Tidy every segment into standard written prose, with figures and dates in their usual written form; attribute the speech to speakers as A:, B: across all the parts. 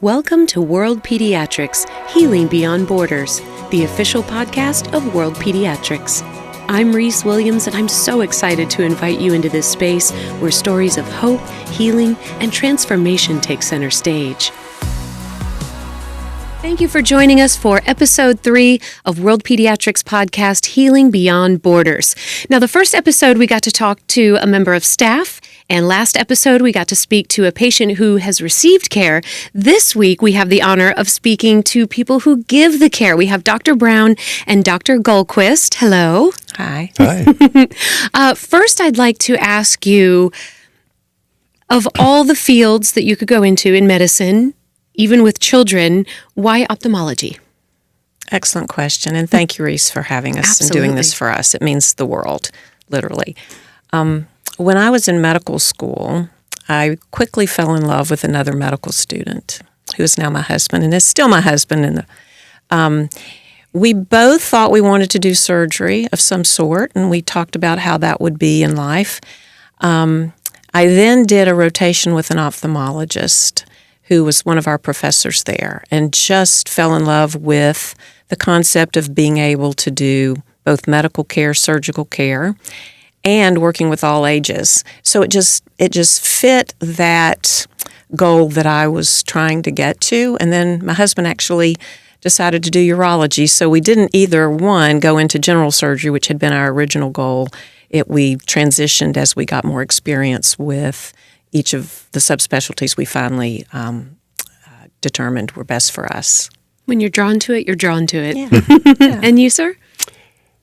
A: Welcome to World Pediatrics, Healing Beyond Borders, the official podcast of World Pediatrics. I'm Reese Williams, and I'm so excited to invite you into this space where stories of hope, healing, and transformation take center stage. Thank you for joining us for episode 3 of World Pediatrics podcast, Healing Beyond Borders. Now, the first episode, we got to talk to a member of staff, and last episode, we got to speak to a patient who has received care. This week, we have the honor of speaking to people who give the care. We have Dr. Brown and Dr. Gullquist. Hello.
B: Hi.
C: Hi.
A: First, I'd like to ask you, of all the fields that you could go into in medicine, even with children, why ophthalmology?
B: Excellent question. And thank you, Reese, for having us and doing this for us. It means the world, literally. When I was in medical school, I quickly fell in love with another medical student who is now my husband and is still my husband. And we both thought we wanted to do surgery of some sort, and we talked about how that would be in life. I then did a rotation with an ophthalmologist who was one of our professors there, and just fell in love with the concept of being able to do both medical care, surgical care, and working with all ages. So it just fit that goal that I was trying to get to. And then my husband actually decided to do urology, so we didn't either one go into general surgery, which had been our original goal. We transitioned as we got more experience with each of the subspecialties we finally determined were best for us.
A: When you're drawn to it, you're drawn to it.
B: Yeah.
A: And you, sir?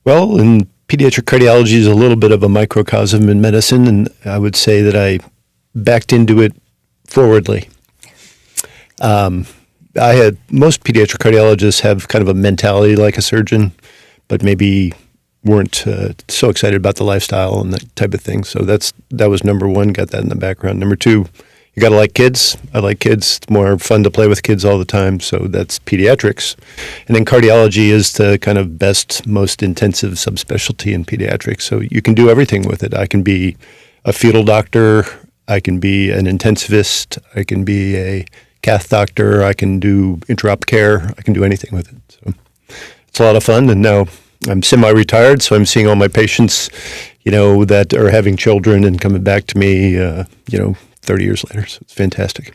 C: Well, in pediatric cardiology is a little bit of a microcosm in medicine, and I would say that I backed into it forwardly. Most pediatric cardiologists have kind of a mentality like a surgeon, but maybe weren't so excited about the lifestyle and that type of thing. So that was number one, got that in the background. Number two, you got to like kids. I like kids. It's more fun to play with kids all the time, so that's pediatrics. And then cardiology is the kind of best, most intensive subspecialty in pediatrics, so you can do everything with it. I can be a fetal doctor, I can be an intensivist, I can be a cath doctor, I can do interop care, I can do anything with it. So it's a lot of fun, and now I'm semi-retired, so I'm seeing all my patients, that are having children and coming back to me, 30 years later. So it's fantastic.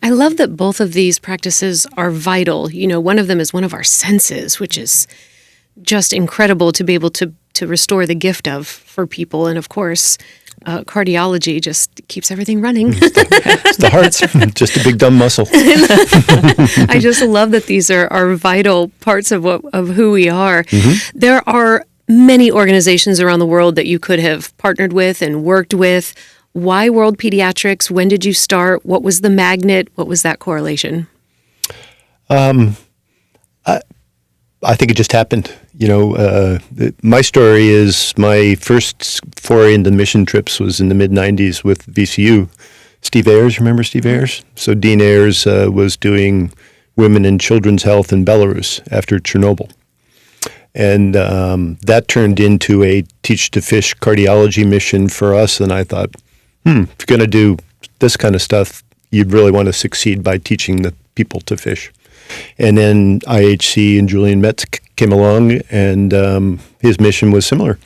A: I love that both of these practices are vital. One of them is one of our senses, which is just incredible to be able to restore the gift of for people. And of course, cardiology just keeps everything running.
C: It's the heart, just a big dumb muscle.
A: I just love that these are vital parts of who we are. Mm-hmm. There are many organizations around the world that you could have partnered with and worked with. Why World Pediatrics? When did you start? What was the magnet? What was that correlation?
C: I think it just happened. My story is my first foray into mission trips was in the mid-'90s with VCU. Steve Ayers, remember Steve Ayers? So Dean Ayers was doing women and children's health in Belarus after Chernobyl. And that turned into a Teach to Fish cardiology mission for us. And I thought, if you're going to do this kind of stuff, you'd really want to succeed by teaching the people to fish. And then IHC and Julian Metz came along, and his mission was similar.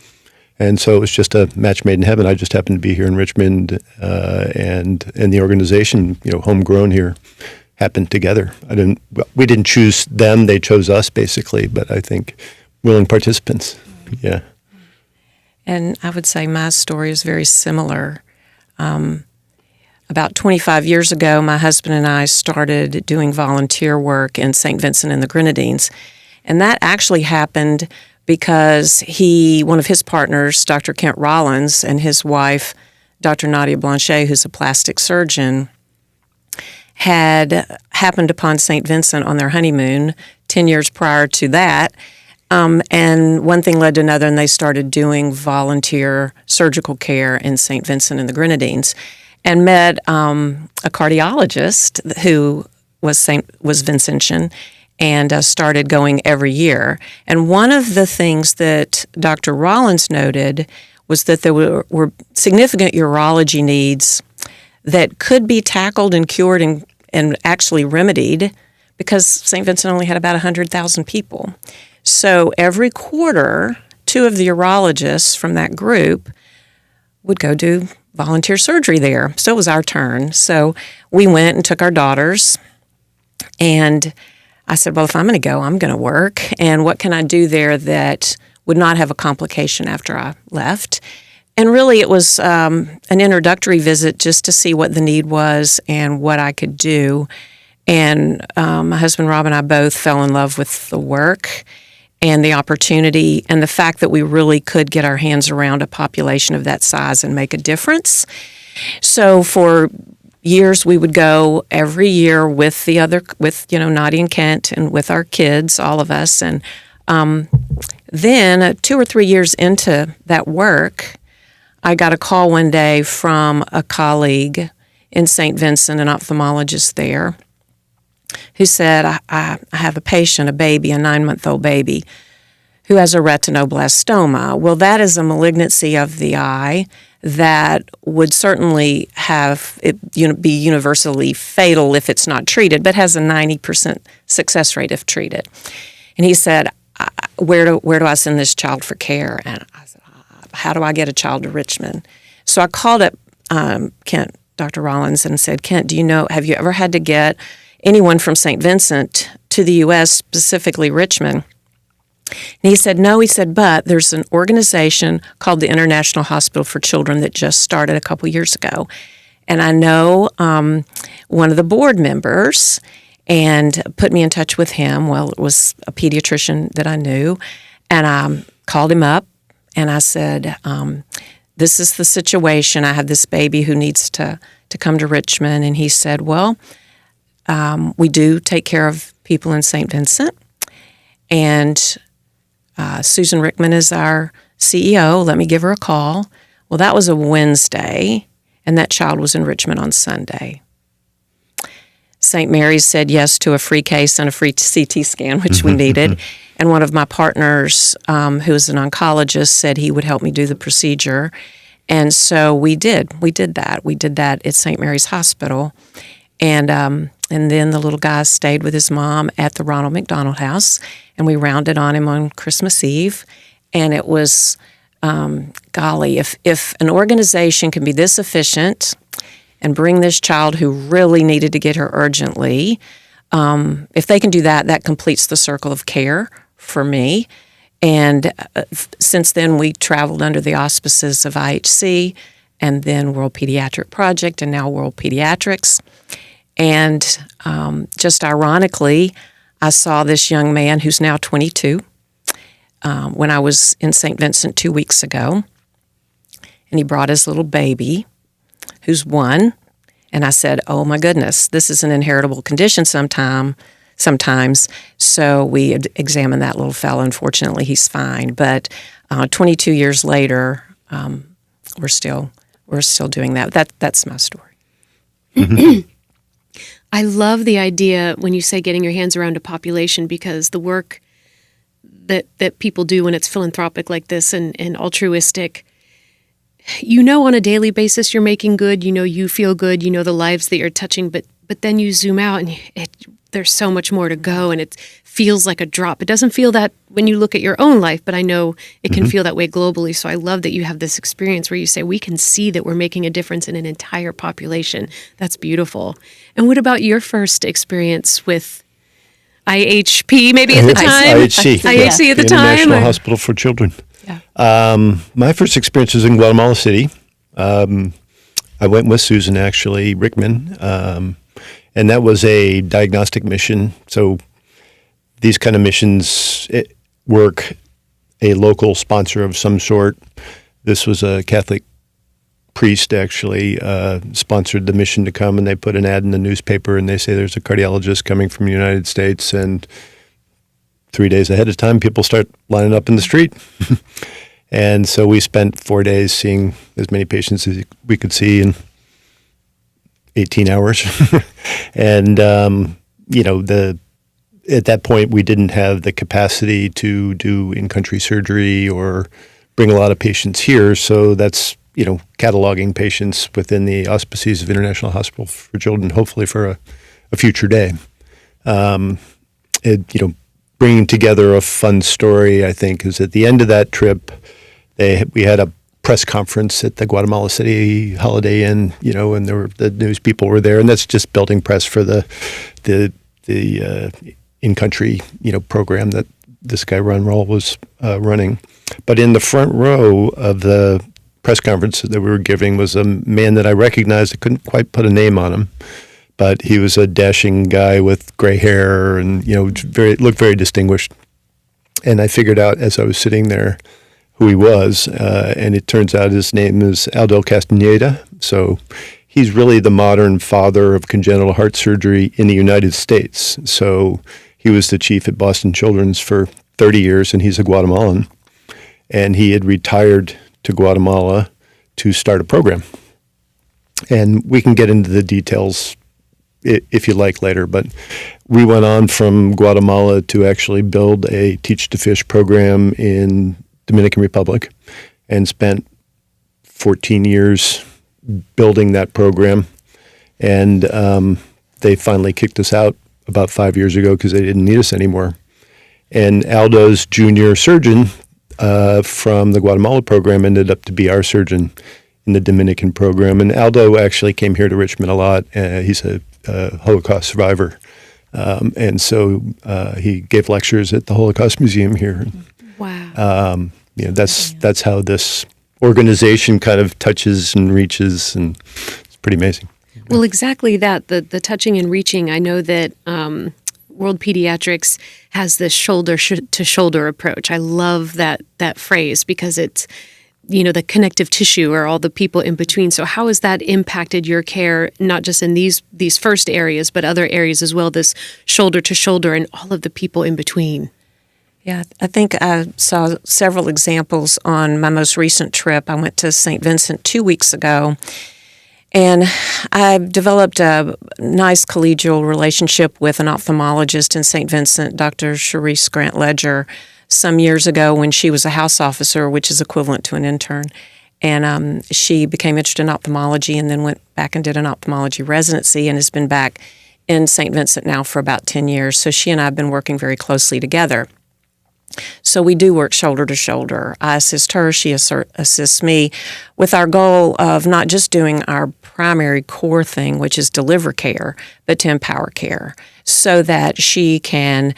C: And so it was just a match made in heaven. I just happened to be here in Richmond, and the organization, homegrown here, happened together. We didn't choose them; they chose us, basically. But I think willing participants, yeah.
B: And I would say my story is very similar. About 25 years ago, my husband and I started doing volunteer work in St. Vincent and the Grenadines. And that actually happened because one of his partners, Dr. Kent Rollins, and his wife, Dr. Nadia Blanchet, who's a plastic surgeon, had happened upon St. Vincent on their honeymoon 10 years prior to that. And one thing led to another, and they started doing volunteer surgical care in St. Vincent and the Grenadines, and met a cardiologist who was Vincentian, and started going every year. And one of the things that Dr. Rollins noted was that there were significant urology needs that could be tackled and cured and actually remedied because St. Vincent only had about 100,000 people. So every quarter, 2 of the urologists from that group would go do volunteer surgery there. So it was our turn. So we went and took our daughters, and I said, well, if I'm going to go, I'm going to work. And what can I do there that would not have a complication after I left? And really it was an introductory visit just to see what the need was and what I could do. And my husband Rob and I both fell in love with the work and the opportunity and the fact that we really could get our hands around a population of that size and make a difference. So for years we would go every year with Nadia and Kent and with our kids, all of us. And then 2 or 3 years into that work, I got a call one day from a colleague in St. Vincent, an ophthalmologist there, who said, I have a patient, a baby, a 9-month-old baby, who has a retinoblastoma. Well, that is a malignancy of the eye that would certainly have it be universally fatal if it's not treated, but has a 90% success rate if treated. And he said, where do I send this child for care? And I said, how do I get a child to Richmond? So I called up Kent, Dr. Rollins, and said, Kent, have you ever had to get anyone from St. Vincent to the U.S., specifically Richmond? And he said, no. He said, but there's an organization called the International Hospital for Children that just started a couple years ago. And I know one of the board members and put me in touch with him. Well, it was a pediatrician that I knew. And I called him up and I said, this is the situation. I have this baby who needs to come to Richmond. And he said, well, we do take care of people in St. Vincent. And Susan Rickman is our CEO. Let me give her a call. Well, that was a Wednesday, and that child was in Richmond on Sunday. St. Mary's said yes to a free case and a free CT scan, which we needed. And one of my partners, who is an oncologist, said he would help me do the procedure. And so we did. We did that. We did that at St. Mary's Hospital. And then the little guy stayed with his mom at the Ronald McDonald House, and we rounded on him on Christmas Eve. And it was, golly, if an organization can be this efficient and bring this child who really needed to get her urgently, if they can do that, that completes the circle of care for me. And since then, we traveled under the auspices of IHC and then World Pediatric Project and now World Pediatrics. And just ironically, I saw this young man who's now 22 when I was in St. Vincent 2 weeks ago. And he brought his little baby, who's 1. And I said, oh, my goodness, this is an inheritable condition sometimes. So we examined that little fellow. Unfortunately, he's fine. But 22 years later, we're still doing that. That's my story.
C: Mm-hmm.
A: I love the idea when you say getting your hands around a population, because the work that people do when it's philanthropic like this and altruistic, on a daily basis you're making good, you feel good, the lives that you're touching, but then you zoom out and there's so much more to go, and it feels like a drop. It doesn't feel that when you look at your own life, but I know it can feel that way globally. So I love that you have this experience where you say, we can see that we're making a difference in an entire population. That's beautiful. And what about your first experience with IHP, maybe at the time? IHC at the time?
C: International Hospital for Children.
A: Yeah.
C: My first experience was in Guatemala City. I went with Susan, actually, Rickman, and that was a diagnostic mission. So these kind of missions work a local sponsor of some sort. This was a Catholic priest, actually, sponsored the mission to come, and they put an ad in the newspaper, and they say there's a cardiologist coming from the United States, and 3 days ahead of time, people start lining up in the street. And so we spent 4 days seeing as many patients as we could see in 18 hours. And, at that point, we didn't have the capacity to do in-country surgery or bring a lot of patients here. So that's, cataloging patients within the auspices of International Hospital for Children, hopefully for a future day. Bringing together a fun story, I think, is at the end of that trip, we had a press conference at the Guatemala City Holiday Inn, and the news people were there, and that's just building press for the in-country, program that this guy Ron Roll was running. But in the front row of the press conference that we were giving was a man that I recognized. I couldn't quite put a name on him, but he was a dashing guy with gray hair and, looked very distinguished. And I figured out as I was sitting there who he was, and it turns out his name is Aldo Castaneda. So he's really the modern father of congenital heart surgery in the United States. So he was the chief at Boston Children's for 30 years, and he's a Guatemalan. And he had retired to Guatemala to start a program. And we can get into the details if you like later, but we went on from Guatemala to actually build a Teach to Fish program in Dominican Republic and spent 14 years building that program. And they finally kicked us out about 5 years ago because they didn't need us anymore. And Aldo's junior surgeon from the Guatemala program ended up to be our surgeon in the Dominican program. And Aldo actually came here to Richmond a lot. He's a Holocaust survivor. And so he gave lectures at the Holocaust Museum here.
A: Wow.
C: That's how this organization kind of touches and reaches, and it's pretty amazing.
A: Well, exactly that, the touching and reaching. I know that World Pediatrics has this shoulder-to-shoulder approach. I love that phrase because it's, the connective tissue or all the people in between. So how has that impacted your care, not just in these first areas, but other areas as well, this shoulder-to-shoulder and all of the people in between?
B: Yeah, I think I saw several examples on my most recent trip. I went to St. Vincent 2 weeks ago, and I developed a nice collegial relationship with an ophthalmologist in St. Vincent, Dr. Charisse Grant Ledger, some years ago when she was a house officer, which is equivalent to an intern. And she became interested in ophthalmology and then went back and did an ophthalmology residency and has been back in St. Vincent now for about 10 years. So she and I have been working very closely together. So we do work shoulder to shoulder. I assist her, she assists me with our goal of not just doing our primary core thing, which is deliver care, but to empower care so that she can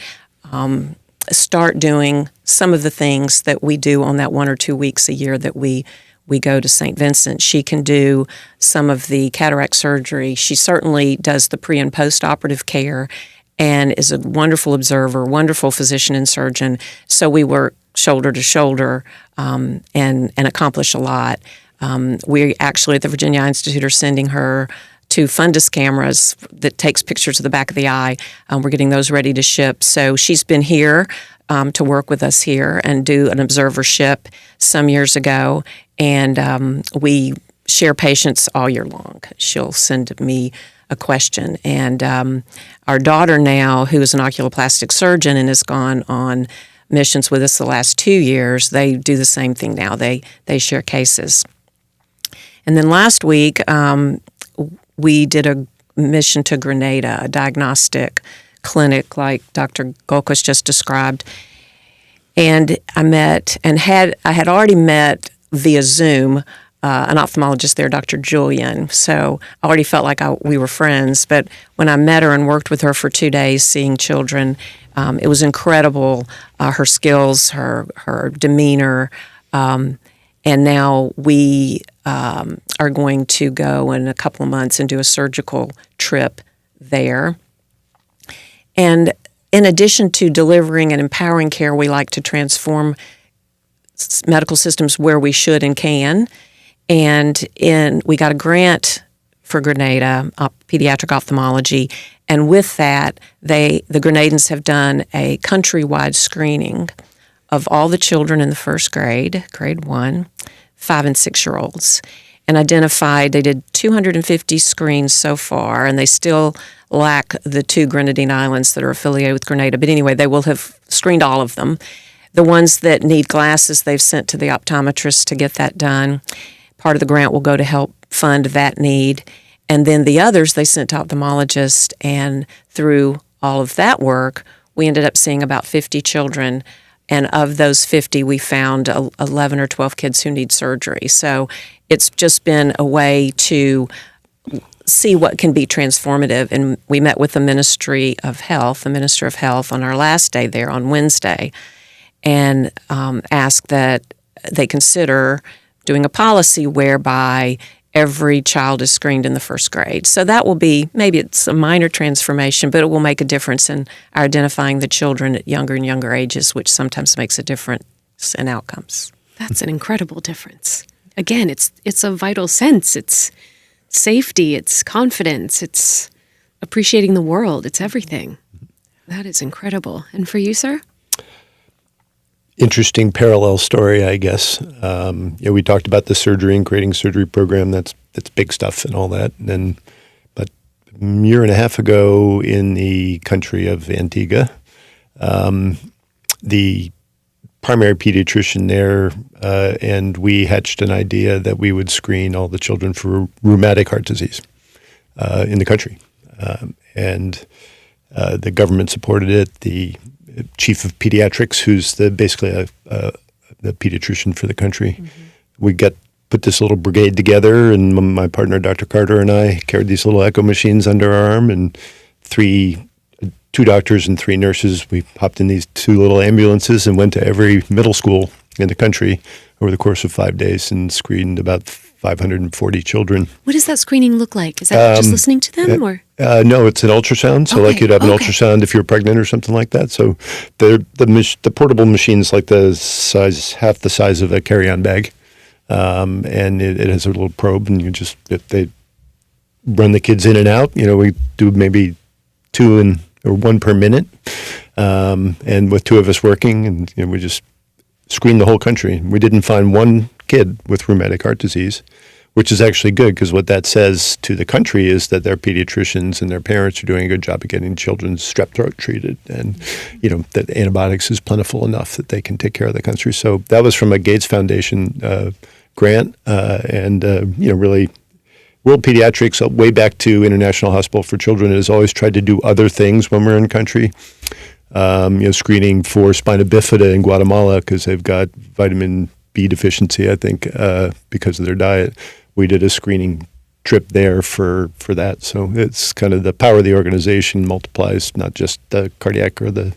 B: start doing some of the things that we do on that 1 or 2 weeks a year that we go to St. Vincent. She can do some of the cataract surgery. She certainly does the pre- and post-operative care and is a wonderful observer, wonderful physician and surgeon. So we work shoulder to shoulder and accomplish a lot. We actually at the Virginia Eye Institute are sending her 2 fundus cameras that takes pictures of the back of the eye. We're getting those ready to ship. So she's been here to work with us here and do an observership some years ago. And we share patients all year long. She'll send me a question. And our daughter now, who is an oculoplastic surgeon and has gone on missions with us the last 2 years, they do the same thing now. They share cases. And then last week, we did a mission to Grenada, a diagnostic clinic like Dr. Gullquist just described. And I had already met via Zoom an ophthalmologist there, Dr. Julian. So I already felt like we were friends. But when I met her and worked with her for 2 days seeing children, it was incredible, her skills, her demeanor. And now we are going to go in a couple of months and do a surgical trip there. And in addition to delivering and empowering care, we like to transform medical systems where we should and can. And we got a grant for Grenada, pediatric ophthalmology, and with that, the Grenadans have done a countrywide screening of all the children in the first grade 1, 5 and 6-year-olds, and identified, they did 250 screens so far, and they still lack the 2 Grenadine islands that are affiliated with Grenada. But anyway, they will have screened all of them. The ones that need glasses, they've sent to the optometrist to get that done. Part of the grant will go to help fund that need. And then the others they sent to ophthalmologists, and through all of that work, we ended up seeing about 50 children. And of those 50, we found 11 or 12 kids who need surgery. So it's just been a way to see what can be transformative. And we met with the Ministry of Health, the Minister of Health, on our last day there on Wednesday, and asked that they consider doing a policy whereby every child is screened in the first grade. So that will be, maybe it's a minor transformation, but it will make a difference in identifying the children at younger and younger ages, which sometimes makes a difference in outcomes.
A: That's an incredible difference. Again, it's a vital sense. It's safety, it's confidence, it's appreciating the world, it's everything. That is incredible. And for you, sir?
C: Interesting parallel story, I guess. We talked about the surgery and creating a surgery program. That's big stuff and all that. But a year and a half ago in the country of Antigua, the primary pediatrician there and we hatched an idea that we would screen all the children for rheumatic heart disease in the country. And the government supported it. The chief of pediatrics, who's basically the pediatrician for the country. We put this little brigade together, and my partner, Dr. Carter, and I carried these little echo machines under our arm, and 2 doctors and 3 nurses. We hopped in these 2 little ambulances and went to every middle school in the country over the course of 5 days and screened about 540 children.
A: What does that screening look like? Is that just listening to them, or?
C: No, it's an ultrasound. So, like you'd have an ultrasound if you're pregnant or something like that. So, the portable machine's like half the size of a carry-on bag, and it has a little probe, and they run the kids in and out. We do maybe 2 or 1 per minute, and with 2 of us working, and we just screened the whole country. We didn't find one kid with rheumatic heart disease, which is actually good, because what that says to the country is that their pediatricians and their parents are doing a good job of getting children's strep throat treated, and that antibiotics is plentiful enough that they can take care of the country. So that was from a Gates Foundation grant, and really World Pediatrics, way back to International Hospital for Children, has always tried to do other things when we're in country. Screening for spina bifida in Guatemala because they've got vitamin B deficiency, I think, because of their diet. We did a screening trip there for that. So it's kind of the power of the organization multiplies not just the cardiac or the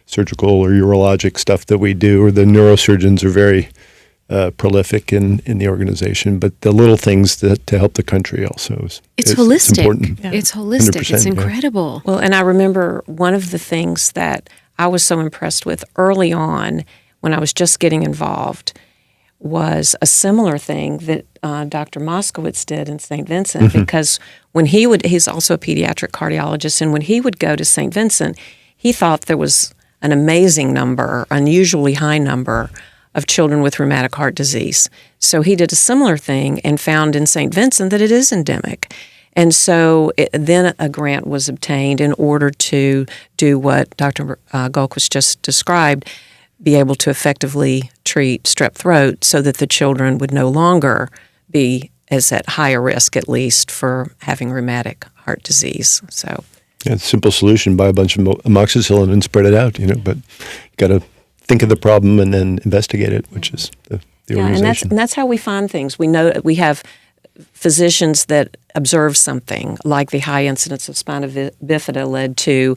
C: surgical or urologic stuff that we do, or the neurosurgeons are very prolific in the organization, but the little things to help the country also
A: it's holistic.
C: It's important.
A: Yeah. It's holistic. It's incredible.
B: Yeah. Well, and I remember one of the things that I was so impressed with early on when I was just getting involved was a similar thing that Dr. Moskowitz did in St. Vincent, because when he's also a pediatric cardiologist, and when he would go to St. Vincent, he thought there was an amazing number, unusually high number of children with rheumatic heart disease. So he did a similar thing and found in St. Vincent that it is endemic. And so then a grant was obtained in order to do what Dr. Gullquist just described, be able to effectively treat strep throat so that the children would no longer be as at higher risk, at least, for having rheumatic heart disease. So,
C: yeah, it's a simple solution: buy a bunch of amoxicillin and spread it out. But you got to think of the problem and then investigate it, which is the organization.
B: And that's how we find things. We know we have physicians that observe something, like the high incidence of spina bifida led to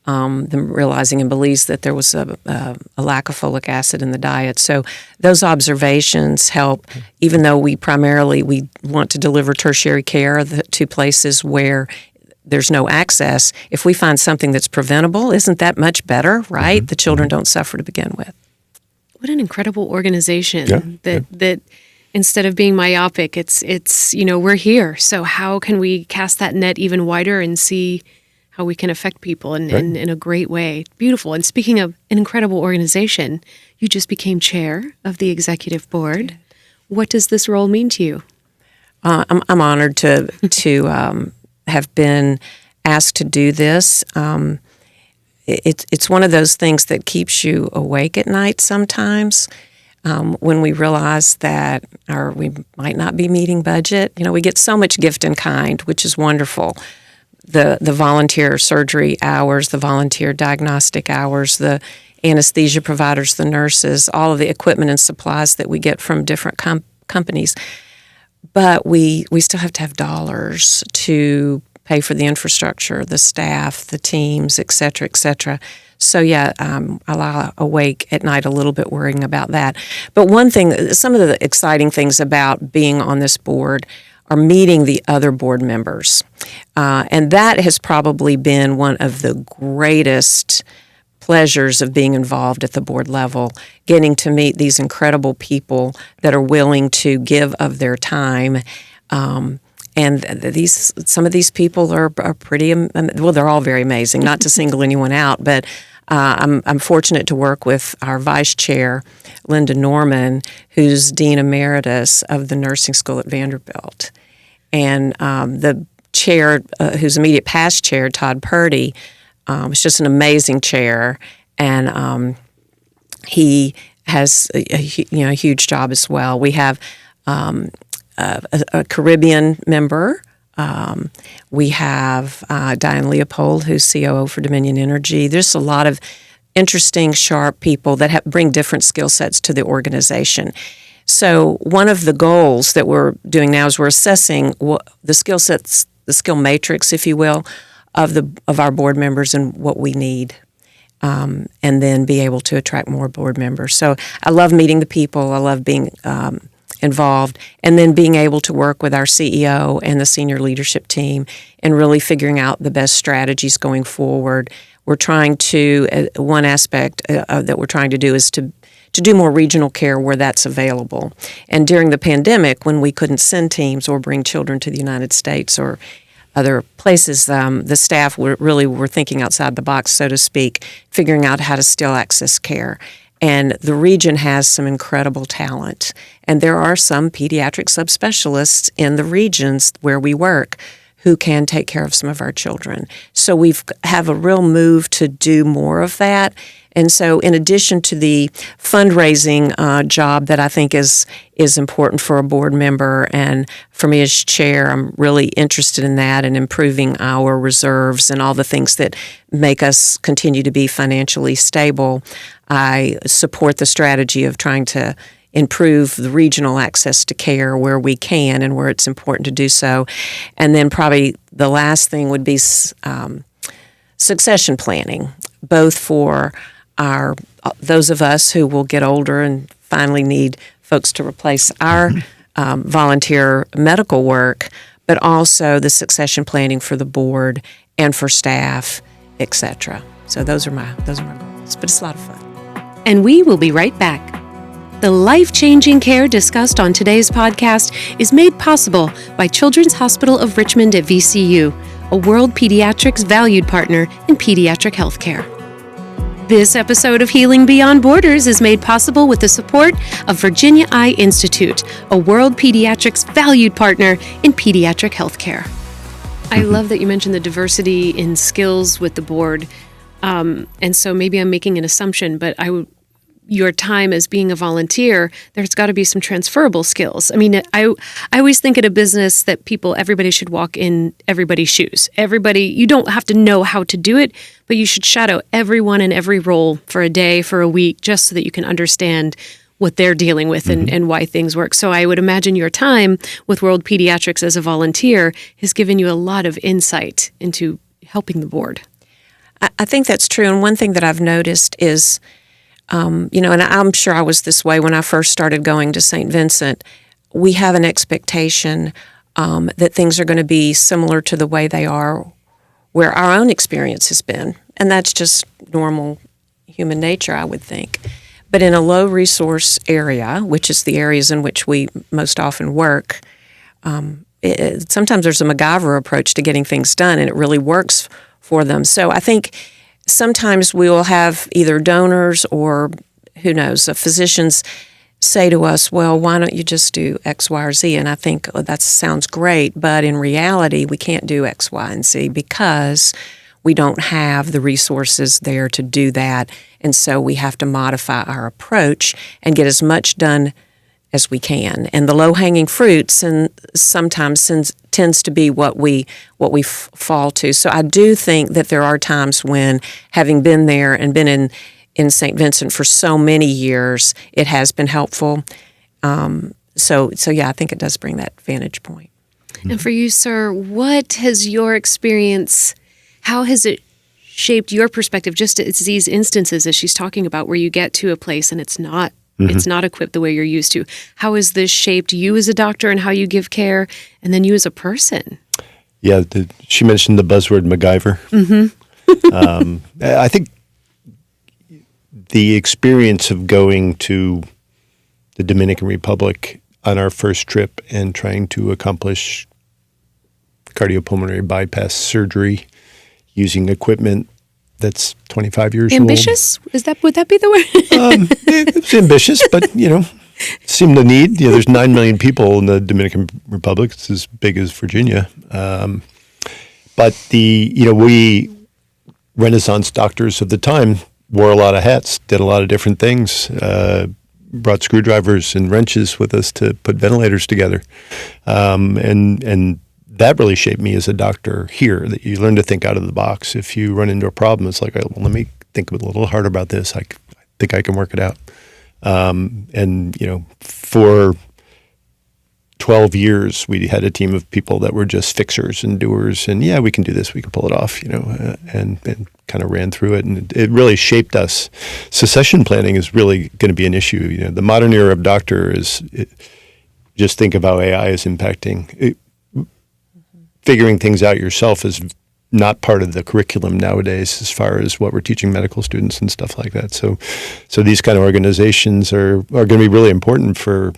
B: them realizing in Belize that there was a lack of folic acid in the diet. So those observations help, even though we want to deliver tertiary care to places where there's no access. If we find something that's preventable, isn't that much better, right? The children don't suffer to begin with.
A: What an incredible organization that instead of being myopic, it's we're here. So how can we cast that net even wider and see how we can affect people in a great way? Beautiful. And speaking of an incredible organization, you just became chair of the executive board. What does this role mean to you?
B: I'm honored to have been asked to do this. It's one of those things that keeps you awake at night sometimes. when we realize that we might not be meeting budget. We get so much gift in kind, which is wonderful. The volunteer surgery hours, the volunteer diagnostic hours, the anesthesia providers, the nurses, all of the equipment and supplies that we get from different companies. But we still have to have dollars to pay for the infrastructure, the staff, the teams, et cetera, et cetera. So I lie awake at night a little bit worrying about that. But some of the exciting things about being on this board are meeting the other board members. And that has probably been one of the greatest pleasures of being involved at the board level, getting to meet these incredible people that are willing to give of their time. And some of these people are pretty, they're all very amazing, not to single anyone out, but I'm fortunate to work with our vice chair, Linda Norman, who's Dean Emeritus of the nursing school at Vanderbilt. And the chair, who's immediate past chair, Todd Purdy, was just an amazing chair. And he has a huge job as well. We have a Caribbean member. We have Diane Leopold, who's COO for Dominion Energy. There's a lot of interesting, sharp people that bring different skill sets to the organization. So one of the goals that we're doing now is we're assessing the skill sets, the skill matrix, if you will, of our board members and what we need. And then be able to attract more board members. So I love meeting the people. I love being involved, and then being able to work with our CEO and the senior leadership team and really figuring out the best strategies going forward. We're trying to, one aspect that we're trying to do is to do more regional care where that's available. And during the pandemic, when we couldn't send teams or bring children to the United States or other places, the staff were thinking outside the box, so to speak, figuring out how to still access care. And the region has some incredible talent. And there are some pediatric subspecialists in the regions where we work who can take care of some of our children. So we have a real move to do more of that. And so in addition to the fundraising job that I think is important for a board member, and for me as chair, I'm really interested in that and improving our reserves and all the things that make us continue to be financially stable. I support the strategy of trying to improve the regional access to care where we can and where it's important to do so. And then probably the last thing would be succession planning, both for those of us who will get older and finally need folks to replace our volunteer medical work, but also the succession planning for the board and for staff, etc. So those are my goals. But it's a lot of fun.
A: And we will be right back. The life-changing care discussed on today's podcast is made possible by Children's Hospital of Richmond at VCU, a World Pediatrics valued partner in pediatric healthcare. This episode of Healing Beyond Borders is made possible with the support of Virginia Eye Institute, a World Pediatrics valued partner in pediatric healthcare. I love that you mentioned the diversity in skills with the board. And so maybe I'm making an assumption, but your time as being a volunteer, there's got to be some transferable skills. I mean, I always think in a business that everybody should walk in everybody's shoes. You don't have to know how to do it, but you should shadow everyone in every role for a day, for a week, just so that you can understand what they're dealing with and why things work. So I would imagine your time with World Pediatrics as a volunteer has given you a lot of insight into helping the board.
B: I think that's true. And one thing that I've noticed is, and I'm sure I was this way when I first started going to St. Vincent, we have an expectation that things are going to be similar to the way they are where our own experience has been. And that's just normal human nature, I would think. But in a low-resource area, which is the areas in which we most often work, sometimes there's a MacGyver approach to getting things done, and it really works for them. So I think sometimes we will have either donors or, who knows, physicians say to us, well, why don't you just do X, Y, or Z? And I think that sounds great, but in reality, we can't do X, Y, and Z because we don't have the resources there to do that. And so we have to modify our approach and get as much done as we can. And the low-hanging fruits and sometimes tends to be what we fall to. So I do think that there are times when, having been there and been in St. Vincent for so many years, it has been helpful. So yeah, I think it does bring that vantage point.
A: And for you, sir, what has your experience, how has it shaped your perspective? Just it's these instances as she's talking about where you get to a place and it's not equipped the way you're used to. How has this shaped you as a doctor and how you give care, and then you as a person?
C: Yeah, she mentioned the buzzword MacGyver. I think the experience of going to the Dominican Republic on our first trip and trying to accomplish cardiopulmonary bypass surgery using equipment that's 25 years
A: ambitious?
C: old.
A: Would that be the word?
C: It's ambitious, but, seemed the need. There's 9 million people in the Dominican Republic. It's as big as Virginia. But we Renaissance doctors of the time wore a lot of hats, did a lot of different things, brought screwdrivers and wrenches with us to put ventilators together. And that really shaped me as a doctor here, that you learn to think out of the box. If you run into a problem, it's like, well, let me think a little harder about this. I think I can work it out. For 12 years, we had a team of people that were just fixers and doers. And yeah, we can do this. We can pull it off, and kind of ran through it. And it really shaped us. Succession planning is really going to be an issue. The modern era of doctor just think of how AI is impacting it. Figuring things out yourself is not part of the curriculum nowadays as far as what we're teaching medical students and stuff like that. So these kind of organizations are going to be really important for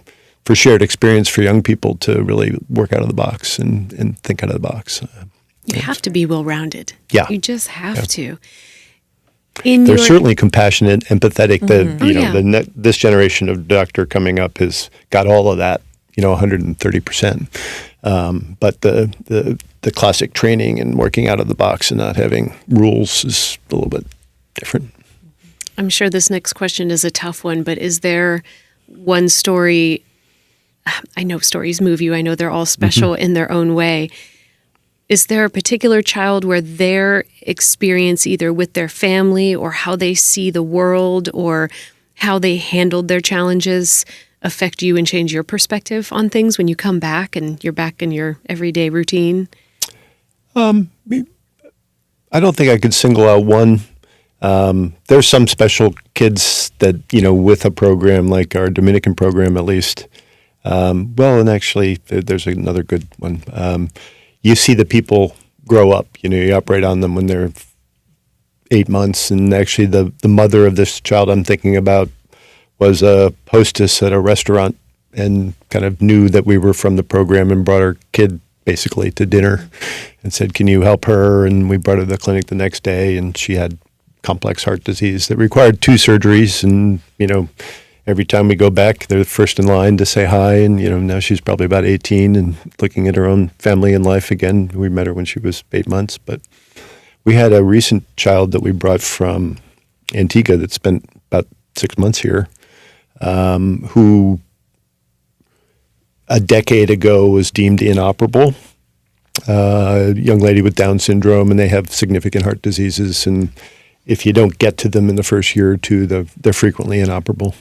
C: shared experience for young people to really work out of the box and think out of the box.
A: You have to be well-rounded.
C: Yeah.
A: You just have to.
C: They're certainly compassionate, empathetic. This generation of doctor coming up has got all of that, 130%. But the classic training and working out of the box and not having rules is a little bit different.
A: I'm sure this next question is a tough one, but is there one story? I know stories move you. I know they're all special in their own way. Is there a particular child where their experience, either with their family or how they see the world or how they handled their challenges, affect you and change your perspective on things when you come back and you're back in your everyday routine?
C: I don't think I could single out one. There's some special kids that, with a program like our Dominican program at least. And actually there's another good one. You see the people grow up, you operate on them when they're 8 months. And actually the mother of this child I'm thinking about was a hostess at a restaurant and kind of knew that we were from the program and brought her kid basically to dinner and said, can you help her? And we brought her to the clinic the next day, and she had complex heart disease that required 2 surgeries. And, every time we go back, they're first in line to say hi. And, now she's probably about 18 and looking at her own family and life again. We met her when she was 8 months. But we had a recent child that we brought from Antigua that spent about 6 months here, who a decade ago was deemed inoperable. A young lady with Down syndrome, and they have significant heart diseases. And if you don't get to them in the first year or two, they're frequently inoperable.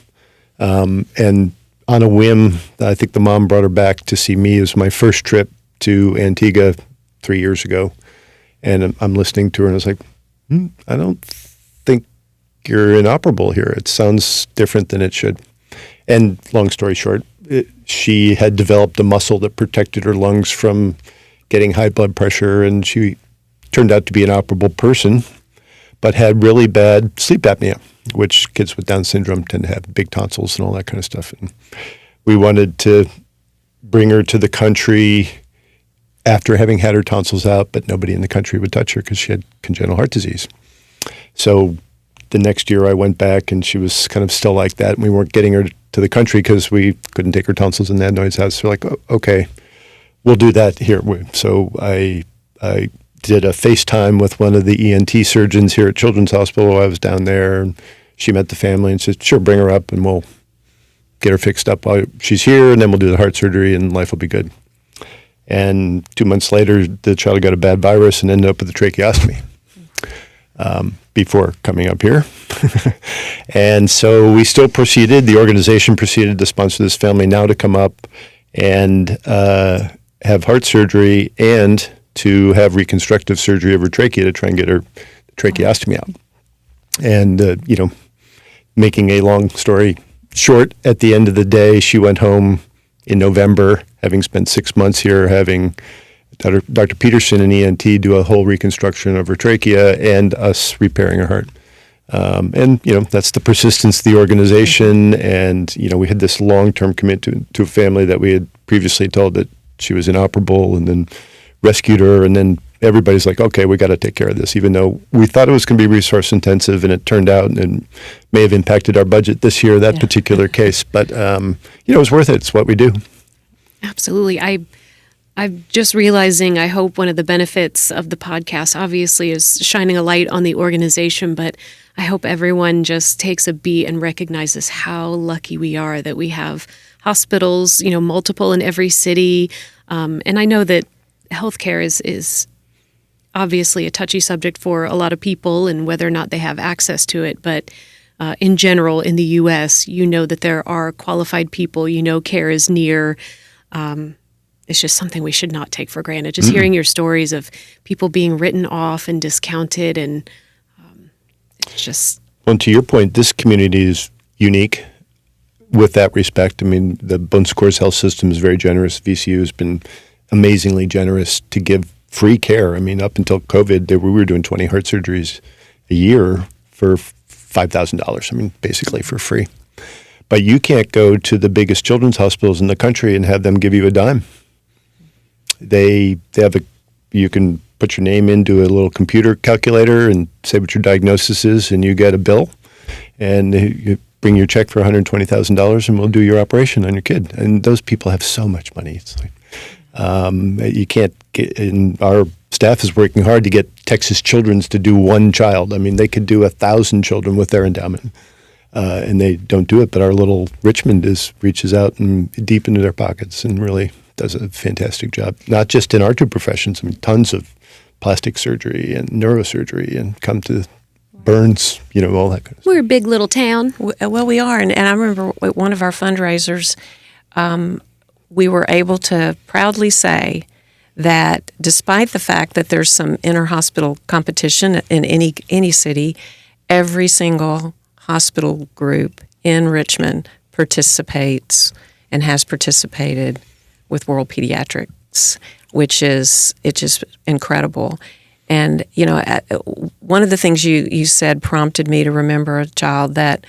C: And on a whim, I think the mom brought her back to see me. It was my first trip to Antigua 3 years ago. And I'm listening to her, and I was like, I don't think you're inoperable here. It sounds different than it should. And long story short, she had developed a muscle that protected her lungs from getting high blood pressure, and she turned out to be an operable person, but had really bad sleep apnea, which kids with Down syndrome tend to have, big tonsils and all that kind of stuff. And we wanted to bring her to the country after having had her tonsils out, but nobody in the country would touch her because she had congenital heart disease. So the next year I went back, and she was kind of still like that, and we weren't getting her to the country because we couldn't take her tonsils in the adenoids out. So we're like, oh, okay, we'll do that here. So I did a FaceTime with one of the ENT surgeons here at Children's Hospital while I was down there. And she met the family and said, sure, bring her up and we'll get her fixed up while she's here, and then we'll do the heart surgery and life will be good. And 2 months later, the child got a bad virus and ended up with a tracheostomy before coming up here. And so we still proceeded. The organization proceeded to sponsor this family now to come up and have heart surgery and to have reconstructive surgery of her trachea to try and get her tracheostomy out. And, making a long story short, at the end of the day, she went home in November, having spent 6 months here, having Dr. Peterson and ENT do a whole reconstruction of her trachea and us repairing her heart. And that's the persistence of the organization. And, we had this long-term commitment to a family that we had previously told that she was inoperable, and then rescued her. And then everybody's like, okay, we got to take care of this, even though we thought it was going to be resource intensive, and it turned out and may have impacted our budget this year, that particular case. But, it was worth it. It's what we do.
A: Absolutely. I'm just realizing, I hope one of the benefits of the podcast obviously is shining a light on the organization, but I hope everyone just takes a beat and recognizes how lucky we are that we have hospitals, multiple in every city. And I know that healthcare is obviously a touchy subject for a lot of people and whether or not they have access to it. But in general, in the U.S., that there are qualified people, care is near. It's just something we should not take for granted. Just hearing your stories of people being written off and discounted, and it's just...
C: Well, to your point, this community is unique with that respect. I mean, the Bon Secours Health System is very generous. VCU has been amazingly generous to give free care. I mean, up until COVID, we were doing 20 heart surgeries a year for $5,000. I mean, basically for free. But you can't go to the biggest children's hospitals in the country and have them give you a dime. They have you can put your name into a little computer calculator and say what your diagnosis is, and you get a bill, and you bring your check for $120,000, and we'll do your operation on your kid. And those people have so much money. It's like you can't get. And our staff is working hard to get Texas Children's to do one child. I mean, they could do 1,000 children with their endowment. And they don't do it, but our little Richmond reaches out and deep into their pockets and really does a fantastic job. Not just in our two professions, I mean, tons of plastic surgery and neurosurgery, and come to burns, all that kind of stuff.
A: We're a big little town.
B: Well, we are, and I remember at one of our fundraisers, we were able to proudly say that despite the fact that there's some inter-hospital competition in any city, every single hospital group in Richmond participates and has participated with World Pediatrics, which is incredible. And, one of the things you said prompted me to remember a child that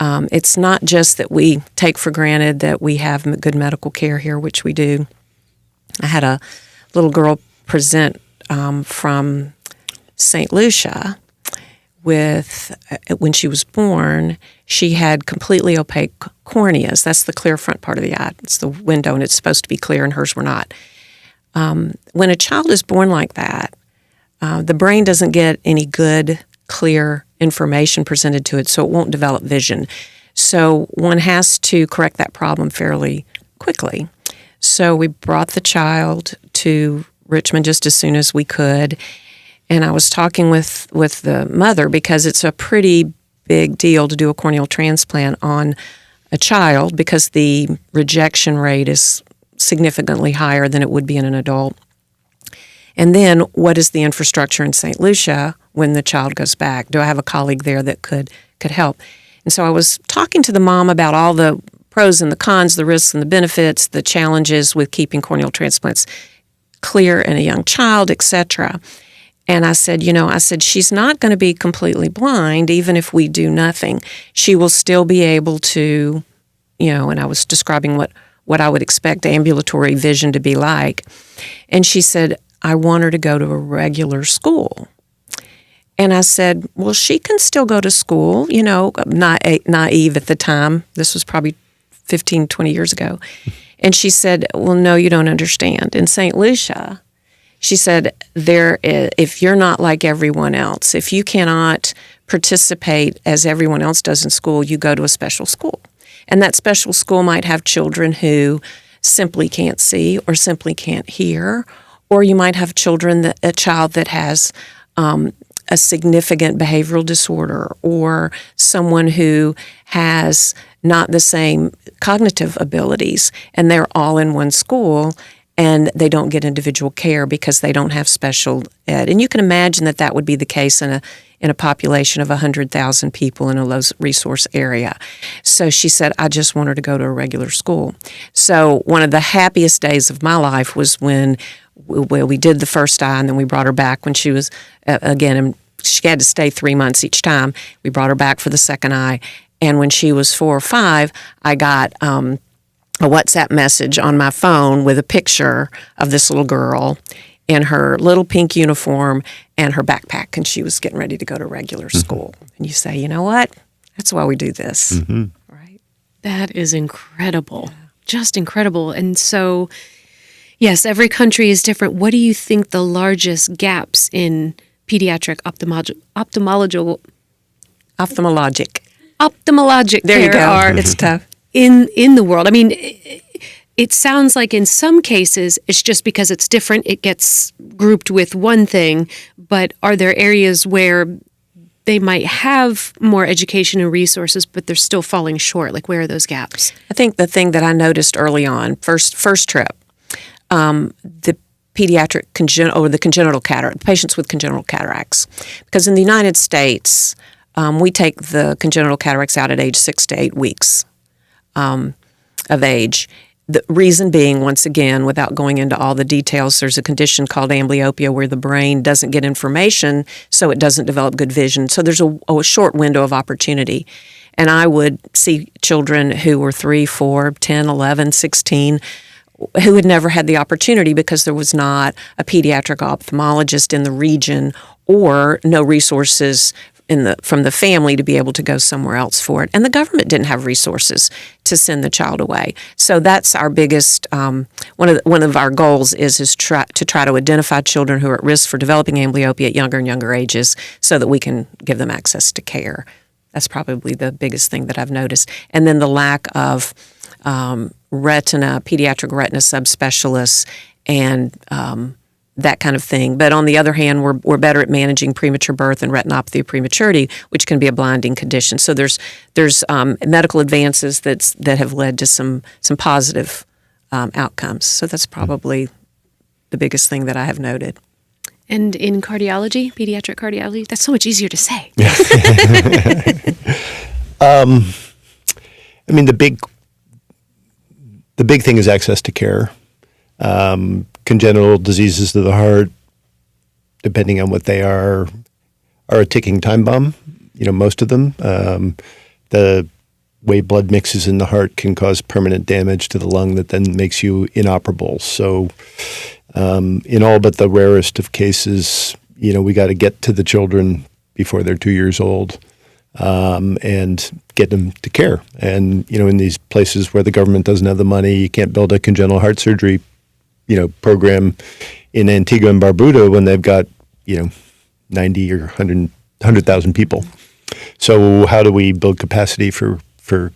B: it's not just that we take for granted that we have good medical care here, which we do. I had a little girl present from St. Lucia when she was born, she had completely opaque corneas. That's the clear front part of the eye. It's the window, and it's supposed to be clear, and hers were not. When a child is born like that, the brain doesn't get any good, clear information presented to it, so it won't develop vision. So one has to correct that problem fairly quickly. So we brought the child to Richmond just as soon as we could. And I was talking with the mother, because it's a pretty big deal to do a corneal transplant on a child, because the rejection rate is significantly higher than it would be in an adult. And then what is the infrastructure in St. Lucia when the child goes back? Do I have a colleague there that could help? And so I was talking to the mom about all the pros and the cons, the risks and the benefits, the challenges with keeping corneal transplants clear in a young child, etc. And I said, she's not going to be completely blind, even if we do nothing. She will still be able to, and I was describing what I would expect ambulatory vision to be like. And she said, I want her to go to a regular school. And I said, well, she can still go to school, not naive at the time. This was probably 15, 20 years ago. And she said, well, no, you don't understand. In St. Lucia, She said, if you're not like everyone else, if you cannot participate as everyone else does in school, you go to a special school. And that special school might have children who simply can't see or simply can't hear, or you might have a child that has a significant behavioral disorder, or someone who has not the same cognitive abilities, and they're all in one school, and they don't get individual care because they don't have special ed. And you can imagine that would be the case in a population of 100,000 people in a low-resource area. So she said, I just want her to go to a regular school. So one of the happiest days of my life was when we did the first eye, and then we brought her back when she was, again, she had to stay 3 months each time. We brought her back for the second eye. And when she was 4 or 5, I got a WhatsApp message on my phone with a picture of this little girl in her little pink uniform and her backpack, and she was getting ready to go to regular school. And you say, you know what? That's why we do this, right?
A: That is incredible, just incredible. And so, yes, every country is different. What do you think the largest gaps in pediatric ophthalmologic
B: there you
A: care
B: go.
A: are
B: It's tough.
A: in the world? I mean, it sounds like in some cases it's just because it's different, it gets grouped with one thing, but are there areas where they might have more education and resources, but they're still falling short? Like, where are those gaps?
B: I think the thing that I noticed early on, first trip, the pediatric the congenital cataract, patients with congenital cataracts. Because in the United States, we take the congenital cataracts out at age 6 to 8 weeks of age. The reason being, once again, without going into all the details, there's a condition called amblyopia where the brain doesn't get information, so it doesn't develop good vision. So there's a short window of opportunity. And I would see children who were 3, 4, 10, 11, 16, who had never had the opportunity because there was not a pediatric ophthalmologist in the region or no resources from the family to be able to go somewhere else for it. And the government didn't have resources to send the child away. So that's our biggest, one of our goals is to try to identify children who are at risk for developing amblyopia at younger and younger ages so that we can give them access to care. That's probably the biggest thing that I've noticed. And then the lack of pediatric retina subspecialists and that kind of thing. But on the other hand, we're better at managing premature birth and retinopathy of prematurity, which can be a blinding condition. So there's medical advances that have led to some positive outcomes. So that's probably the biggest thing that I have noted.
A: And in cardiology, pediatric cardiology, that's so much easier to say.
C: I mean, the big thing is access to care. Congenital diseases of the heart, depending on what they are a ticking time bomb. You know, most of them. The way blood mixes in the heart can cause permanent damage to the lung that then makes you inoperable. So in all but the rarest of cases, you know, we got to get to the children before they're 2 years old and get them to care. And, you know, in these places where the government doesn't have the money, you can't build a congenital heart surgery, you know, program in Antigua and Barbuda when they've got, you know, 90 or 100,000 people. So how do we build capacity for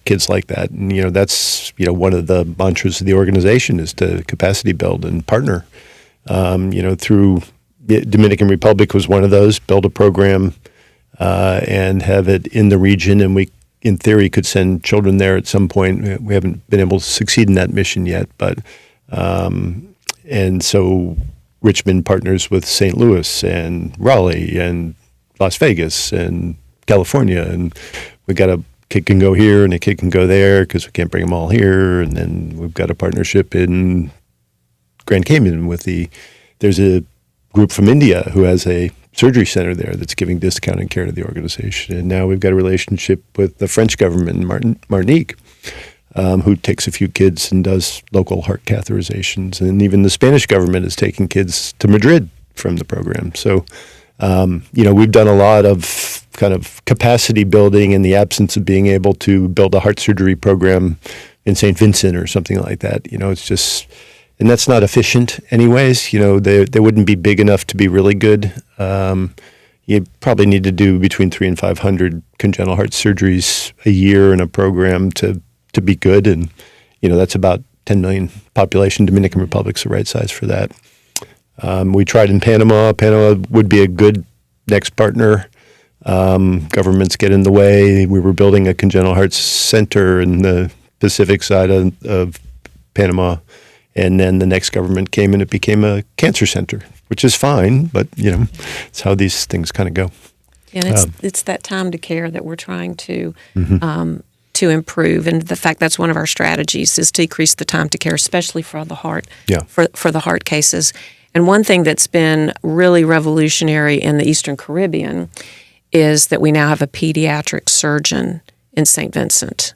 C: kids like that? And, you know, that's, you know, one of the mantras of the organization is to capacity build and partner. You know, through the Dominican Republic was one of those, build a program and have it in the region. And we, in theory, could send children there at some point. We haven't been able to succeed in that mission yet, but and so Richmond partners with St. Louis and Raleigh and Las Vegas and California, and we got a kid can go here and a kid can go there because we can't bring them all here. And then we've got a partnership in Grand Cayman there's a group from India who has a surgery center there that's giving discounted care to the organization. And now we've got a relationship with the French government in Martinique, who takes a few kids and does local heart catheterizations. And even the Spanish government is taking kids to Madrid from the program. So, you know, we've done a lot of kind of capacity building in the absence of being able to build a heart surgery program in St. Vincent or something like that. You know, it's just, and that's not efficient anyways. They wouldn't be big enough to be really good. You probably need to do between 300 and 500 congenital heart surgeries a year in a program to be good, and that's about 10 million population. Dominican Republic's the right size for that. We tried in Panama. Panama would be a good next partner. Governments get in the way. We were building a congenital heart center in the Pacific side of Panama, and then the next government came and it became a cancer center, which is fine, but it's how these things kind of go.
B: And it's that time to care that we're trying to improve, and the fact that's one of our strategies is to decrease the time to care, especially for the heart, for the heart cases. And one thing that's been really revolutionary in the Eastern Caribbean is that we now have a pediatric surgeon in St. Vincent.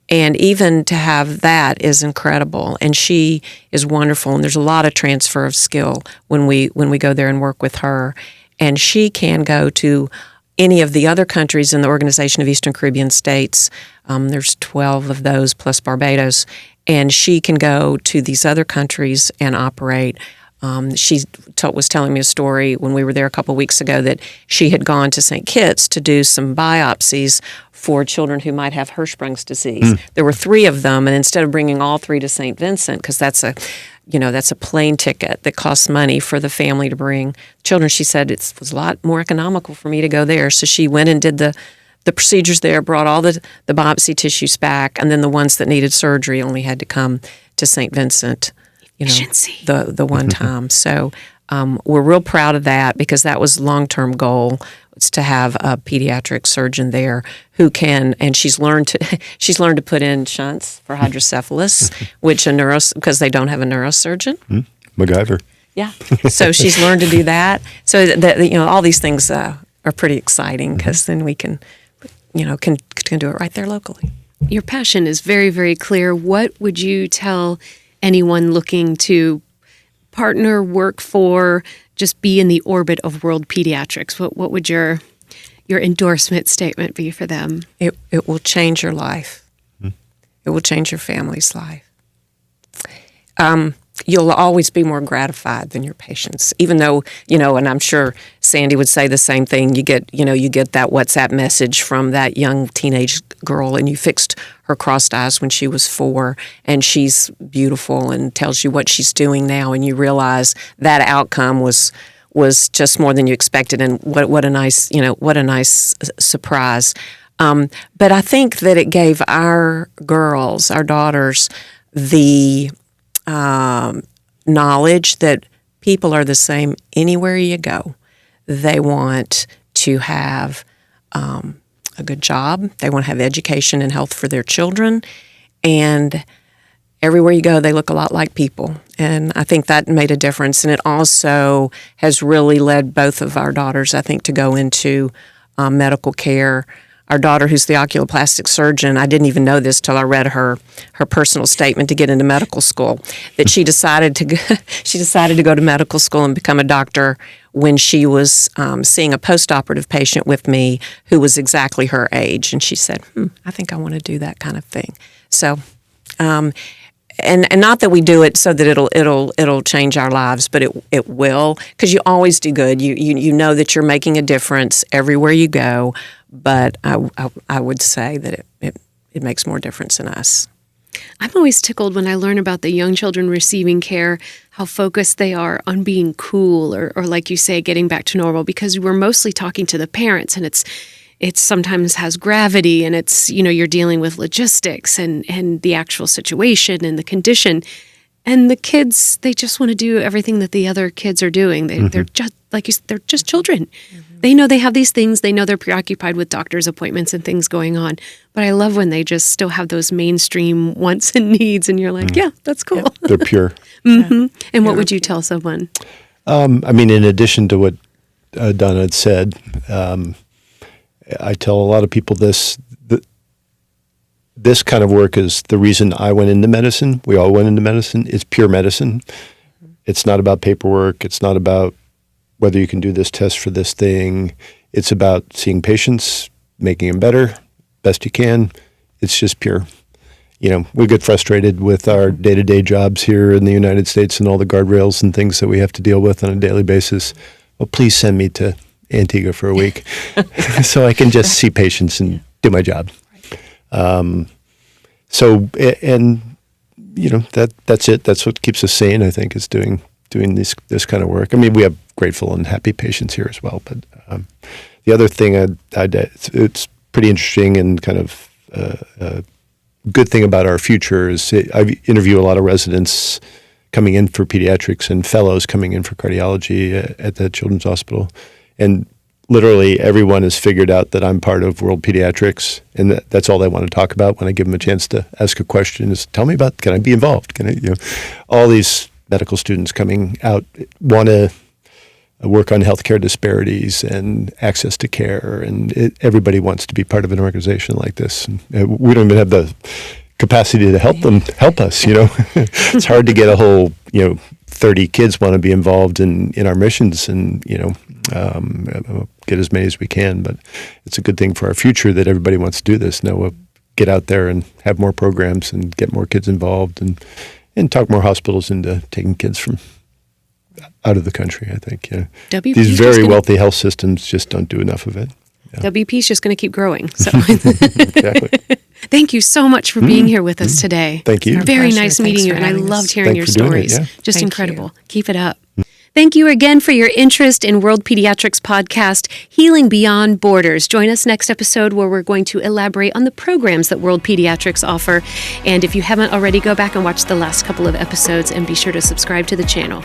B: And even to have that is incredible. And she is wonderful. And there's a lot of transfer of skill when we go there and work with her. And she can go to any of the other countries in the Organization of Eastern Caribbean States. There's 12 of those plus Barbados. And she can go to these other countries and operate. She was telling me a story when we were there a couple of weeks ago that she had gone to St. Kitts to do some biopsies for children who might have Hirschsprung's disease. There were 3 of them, and instead of bringing all 3 to St. Vincent, because that's a plane ticket that costs money for the family to bring children, she said it was a lot more economical for me to go there. So she went and did the procedures there, brought all the biopsy tissues back, and then the ones that needed surgery only had to come to St. Vincent. The one time. So we're real proud of that because that was a long-term goal, was to have a pediatric surgeon there who can, and she's learned to put in shunts for hydrocephalus, which because they don't have a neurosurgeon.
C: MacGyver.
B: Yeah. So she's learned to do that. So that all these things are pretty exciting because then we can do it right there locally.
A: Your passion is very, very clear. What would you tell anyone looking to partner, work for, just be in the orbit of World Pediatrics? What would your endorsement statement be for them?
B: It will change your life. It will change your family's life. You'll always be more gratified than your patients, even though, and I'm sure Sandy would say the same thing. You get that WhatsApp message from that young teenage girl, and you fixed her crossed eyes when she was 4, and she's beautiful and tells you what she's doing now, and you realize that outcome was just more than you expected, and what a nice surprise. But I think that it gave our girls, our daughters, the knowledge that people are the same anywhere you go. They want to have a good job. They want to have education and health for their children. And everywhere you go, they look a lot like people. And I think that made a difference. And it also has really led both of our daughters, I think, to go into medical care. Our daughter, who's the oculoplastic surgeon, I didn't even know this till I read her personal statement to get into medical school, that she decided to go to medical school and become a doctor when she was seeing a postoperative patient with me who was exactly her age, and she said, "I think I want to do that kind of thing." So, and not that we do it so that it'll change our lives, but it will, because you always do good. You know that you're making a difference everywhere you go. But I would say that it makes more difference in us.
A: I'm always tickled when I learn about the young children receiving care, how focused they are on being cool or like you say, getting back to normal, because we're mostly talking to the parents, and it sometimes has gravity, and it's, you're dealing with logistics and the actual situation and the condition. And the kids, they just want to do everything that the other kids are doing. They're just, like you said, they're just children. They know they have these things. They know they're preoccupied with doctor's appointments and things going on. But I love when they just still have those mainstream wants and needs, and you're like, yeah, that's cool.
C: Yeah, they're pure.
A: And what would you tell someone?
C: In addition to what Donna had said, I tell a lot of people this kind of work is the reason I went into medicine. We all went into medicine. It's pure medicine. It's not about paperwork. It's not about whether you can do this test for this thing. It's about seeing patients, making them better, best you can. It's just pure. we get frustrated with our day-to-day jobs here in the United States and all the guardrails and things that we have to deal with on a daily basis. Well, please send me to Antigua for a week so I can just see patients and do my job. That's it. That's what keeps us sane, I think, is doing this kind of work. I mean, we have grateful and happy patients here as well. But the other thing it's pretty interesting and kind of good thing about our future is I interview a lot of residents coming in for pediatrics and fellows coming in for cardiology at the Children's Hospital. And literally everyone has figured out that I'm part of World Pediatrics, and that's all they want to talk about when I give them a chance to ask a question is, tell me about, can I be involved? Can I, all these medical students coming out want to work on healthcare disparities and access to care, and everybody wants to be part of an organization like this. And we don't even have the capacity to help us. It's hard to get a whole 30 kids want to be involved in our missions, and get as many as we can. But it's a good thing for our future that everybody wants to do this. Now we'll get out there and have more programs and get more kids involved, and talk more hospitals into taking kids from out of the country, I think. These very wealthy health systems just don't do enough of it.
A: WP is just going to keep growing. So.
C: Exactly.
A: Thank you so much for being here with us today.
C: Thank you.
A: Very nice meeting you, and I loved hearing your stories. Just
B: Thank
A: incredible. Keep it up. Thank you again for your interest in World Pediatrics podcast, Healing Beyond Borders. Join us next episode where we're going to elaborate on the programs that World Pediatrics offer. And if you haven't already, go back and watch the last couple of episodes and be sure to subscribe to the channel.